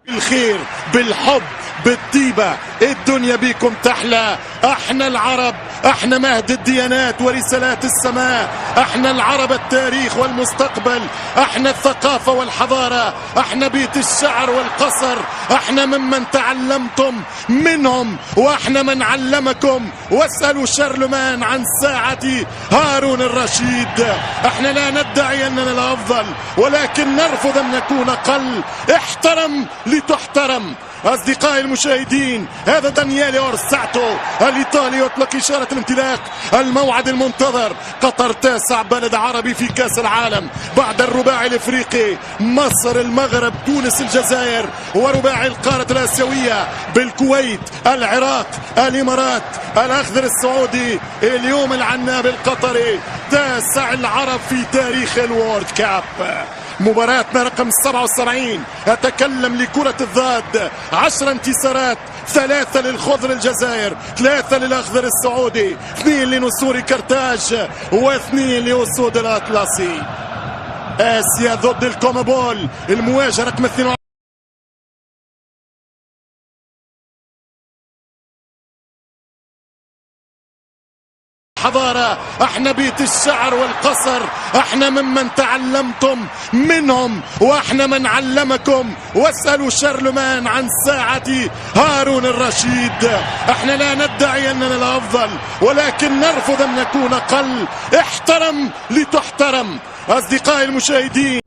الخير بالحب بالطيبة الدنيا بيكم تحلى. احنا العرب، احنا مهد الديانات ورسالات السماء، احنا العرب التاريخ والمستقبل، احنا الثقافة والحضارة، احنا بيت الشعر والقصر، احنا ممن تعلمتم منهم واحنا من علمكم. واسألوا شارلمان عن ساعة هارون الرشيد. احنا لا ندعي اننا الافضل ولكن نرفض ان نكون اقل. احترم لتحترم. أصدقائي المشاهدين، هذا دانييلي أورساتو الإيطالي يطلق إشارة الانطلاق. الموعد المنتظر، قطر تاسع بلد عربي في كأس العالم بعد الرباعي الإفريقي، مصر المغرب تونس الجزائر، ورباعي القارة الآسيوية بالكويت العراق الإمارات الأخضر السعودي. اليوم العناب القطري، تاسع العرب في تاريخ الوورد كاب. مباراتنا رقم 77. أتكلم لكرة الضاد. 10 انتصارات، 3 للخضر الجزائر، 3 للأخضر السعودي، 2 لنسور كرتاج و2 لأسود الأطلسي. آسيا ضد الكومبول، المواجهة رقم 22. حضارة، احنا بيت الشعر والقصر، احنا ممن تعلمتم منهم واحنا من علمكم. واسألوا شارلمان عن ساعة هارون الرشيد. احنا لا ندعي اننا الافضل ولكن نرفض ان نكون اقل. احترم لتحترم. اصدقائي المشاهدين،